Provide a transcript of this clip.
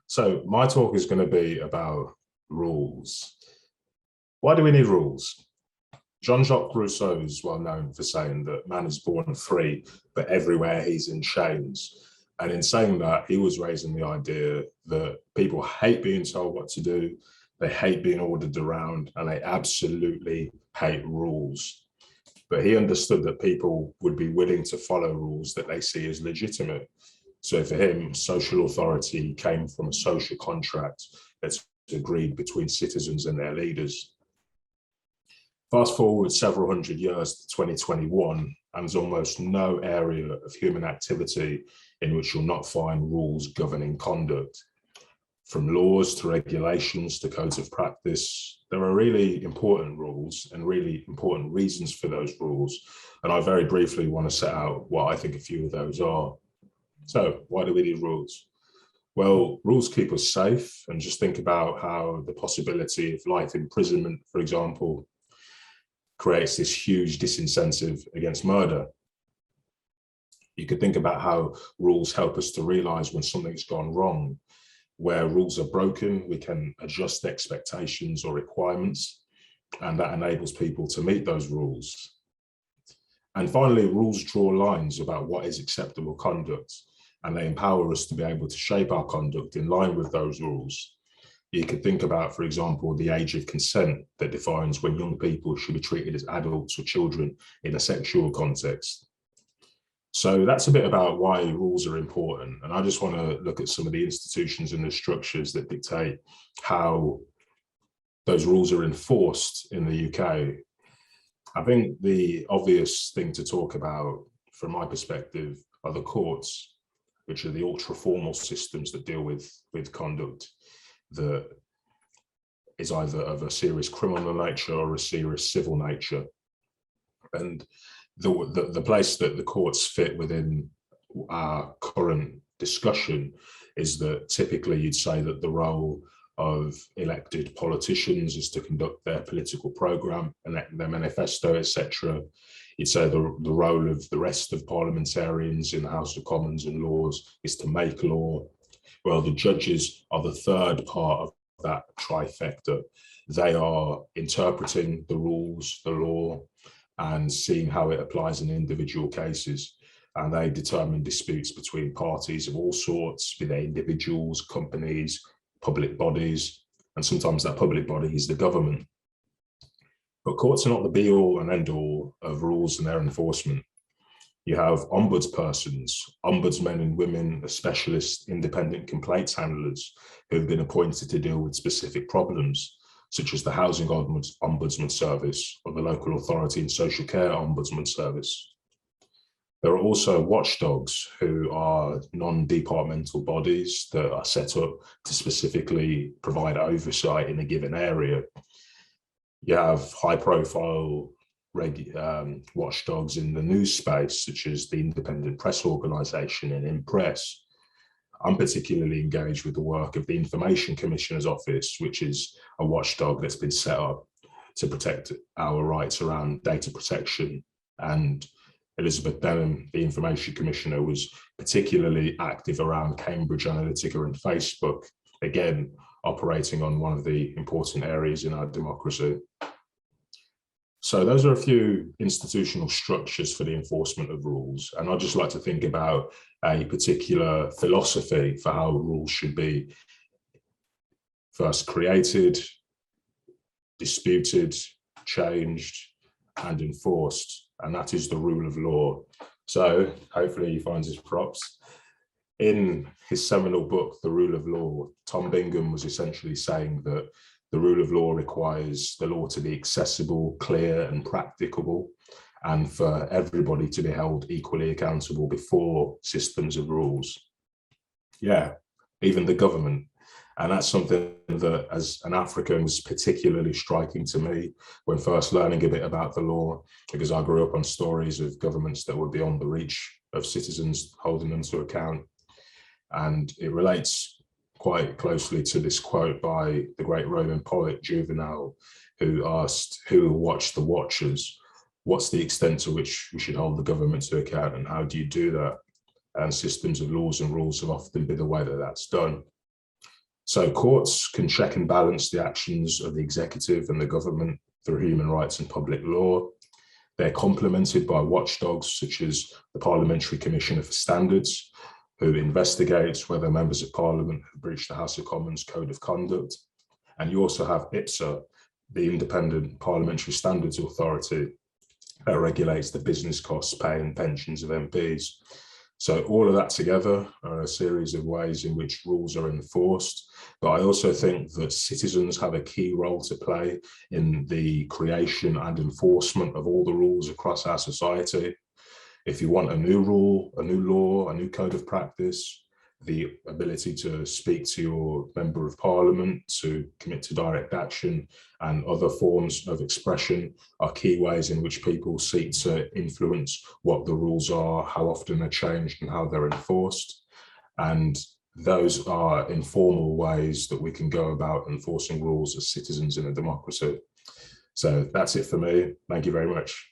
So my talk is going to be about rules. Why do we need rules? Jean-Jacques Rousseau is well known for saying that man is born free, but everywhere he's in chains. And in saying that, he was raising the idea that people hate being told what to do, they hate being ordered around, and they absolutely hate rules. But he understood that people would be willing to follow rules that they see as legitimate. So for him, social authority came from a social contract that's agreed between citizens and their leaders. Fast forward several hundred years to 2021, and there's almost no area of human activity in which you'll not find rules governing conduct. From laws to regulations to codes of practice, there are really important rules and really important reasons for those rules. And I very briefly want to set out what I think a few of those are. So why do we need rules? Well, rules keep us safe, and just think about how the possibility of life imprisonment, for example, creates this huge disincentive against murder. You could think about how rules help us to realize when something's gone wrong. Where rules are broken, we can adjust expectations or requirements, and that enables people to meet those rules. And finally, rules draw lines about what is acceptable conduct, and they empower us to be able to shape our conduct in line with those rules. You could think about, for example, the age of consent that defines when young people should be treated as adults or children in a sexual context. So that's a bit about why rules are important. And I just want to look at some of the institutions and the structures that dictate how those rules are enforced in the UK. I think the obvious thing to talk about, from my perspective, are the courts, which are the ultra-formal systems that deal with conduct that is either of a serious criminal nature or a serious civil nature. And the place that the courts fit within our current discussion is that typically you'd say that the role of elected politicians is to conduct their political program and their manifesto, etc. You'd say the role of the rest of parliamentarians in the House of Commons and Lords is to make law. Well, the judges are the third part of that trifecta. They are interpreting the rules, the law, and seeing how it applies in individual cases. And they determine disputes between parties of all sorts, be they individuals, companies, public bodies, and sometimes that public body is the government. But courts are not the be-all and end-all of rules and their enforcement. You have ombudspersons, ombudsmen and women, specialist independent complaints handlers who have been appointed to deal with specific problems, such as the Housing Ombudsman Service or the Local Authority and Social Care Ombudsman Service. There are also watchdogs, who are non-departmental bodies that are set up to specifically provide oversight in a given area. You have high-profile watchdogs in the news space, such as the Independent Press Organisation and Impress. I'm particularly engaged with the work of the Information Commissioner's Office, which is a watchdog that's been set up to protect our rights around data protection. And Elizabeth Denham, the Information Commissioner, was particularly active around Cambridge Analytica and Facebook, again, operating on one of the important areas in our democracy. So those are a few institutional structures for the enforcement of rules. And I'd just like to think about a particular philosophy for how rules should be first created, disputed, changed, and enforced. And that is the rule of law. So hopefully he finds his props. In his seminal book, The Rule of Law, Tom Bingham was essentially saying that the rule of law requires the law to be accessible, clear, and practicable, and for everybody to be held equally accountable before systems of rules. Yeah, even the government. And that's something that, as an African, was particularly striking to me when first learning a bit about the law, because I grew up on stories of governments that were beyond the reach of citizens, holding them to account. And it relates quite closely to this quote by the great Roman poet Juvenal, who asked, who watched the watchers? What's the extent to which we should hold the government to account, and how do you do that? And systems of laws and rules have often been the way that that's done. So courts can check and balance the actions of the executive and the government through human rights and public law. They're complemented by watchdogs such as the Parliamentary Commissioner for Standards, who investigates whether members of Parliament have breached the House of Commons Code of Conduct. And you also have IPSA, the Independent Parliamentary Standards Authority, that regulates the business costs, pay and pensions of MPs. So all of that together are a series of ways in which rules are enforced. But I also think that citizens have a key role to play in the creation and enforcement of all the rules across our society. If you want a new rule, a new law, a new code of practice, the ability to speak to your member of parliament, to commit to direct action and other forms of expression are key ways in which people seek to influence what the rules are, how often they're changed and how they're enforced. And those are informal ways that we can go about enforcing rules as citizens in a democracy. So that's it for me. Thank you very much.